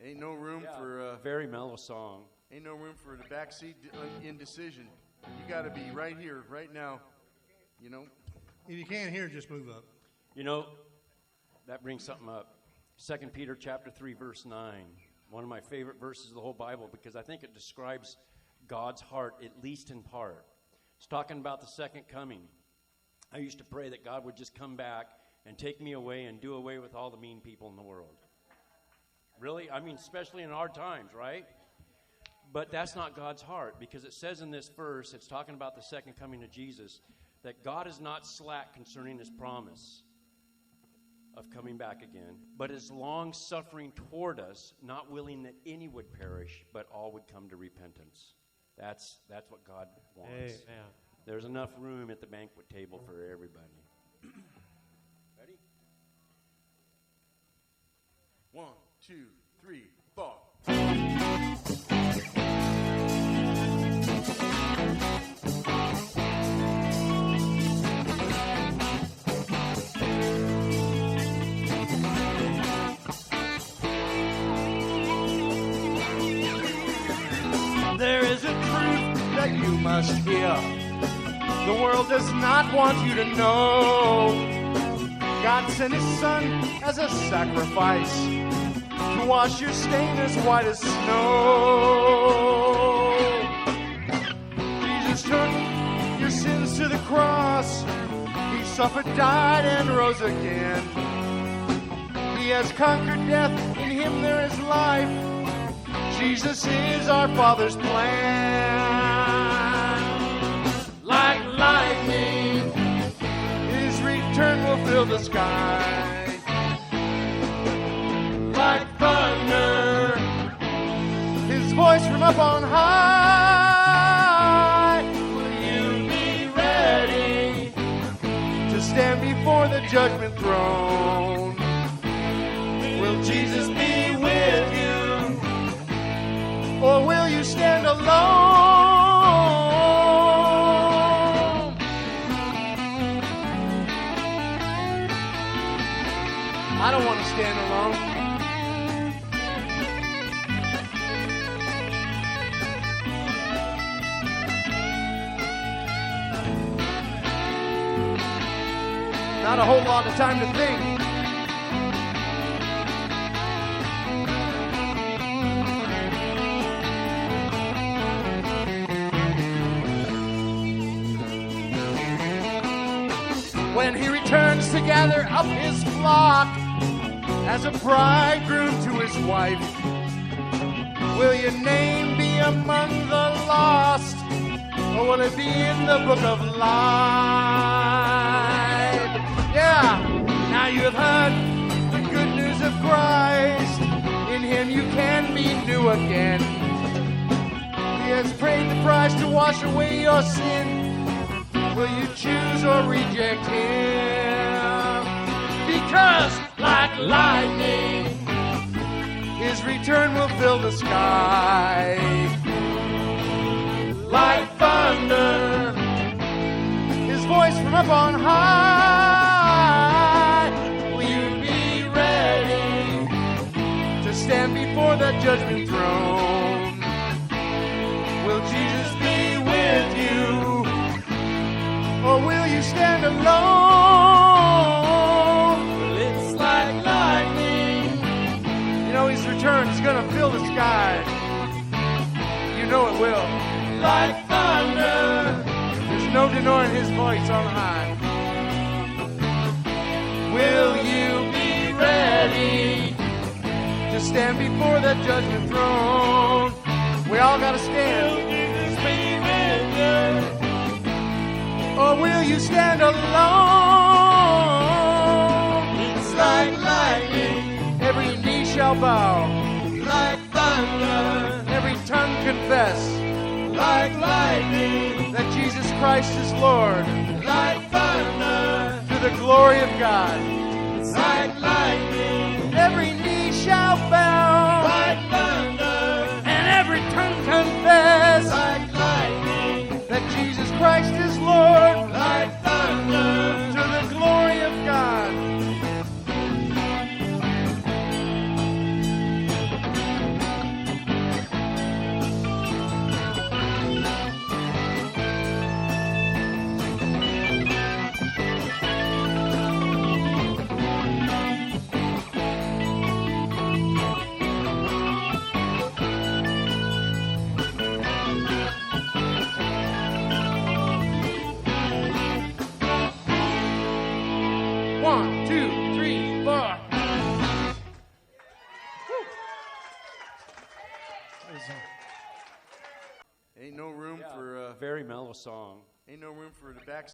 Ain't no room for very mellow song. Ain't no room for the backseat indecision. You got to be right here, right now. You know. If you can't hear, just move up. You know, that brings something up. 2 Peter chapter 3, verse 9. One of my favorite verses of the whole Bible because I think it describes God's heart, at least in part. It's talking about the second coming. I used to pray that God would just come back and take me away and do away with all the mean people in the world. Really? I mean, especially in our times, right? But that's not God's heart, because it says in this verse, it's talking about the second coming of Jesus, that God is not slack concerning his promise of coming back again, but is long-suffering toward us, not willing that any would perish, but all would come to repentance. That's what God wants. Amen. There's enough room at the banquet table for everybody. Ready? 1, 2, 3, 4. There is a truth that you must hear. The world does not want you to know. God sent his son as a sacrifice to wash your stain as white as snow. Jesus took your sins to the cross. He suffered, died, and rose again. He has conquered death. In him there is life. Jesus is our Father's plan. Like lightning, his return will fill the sky. Like thunder, his voice from up on high. Will you be ready to stand before the judgment throne? Will Jesus be with you? Or will you stand alone? I don't want to stand alone. Not a whole lot of time to think. When he returns to gather up his flock as a bridegroom to his wife, will your name be among the lost, or will it be in the book of life? Yeah, now you have heard the good news of Christ. In him you can be new again. He has paid the price to wash away your sin. Will you choose or reject him? Because like lightning, his return will fill the sky. Like thunder, his voice from up on high. Will you be ready to stand before the judgment throne? Will Jesus be with you? Or will you stand alone? Well, it's like lightning. You know his return is going to fill the sky. You know it will. Like thunder. There's no denying his voice on high. Will you be ready to stand before the judgment throne? We all got to stand. Will Jesus be with you? Or will you stand alone? It's like lightning. Every knee shall bow. Like thunder. Every tongue confess. Like lightning. That Jesus Christ is Lord. Like thunder. To the glory of God. It's like lightning. Every knee shall bow. Like thunder. And every tongue confess. Like lightning. That Jesus Christ is Lord, like thunder, to the glory of God. very mellow song. Ain't no room for the back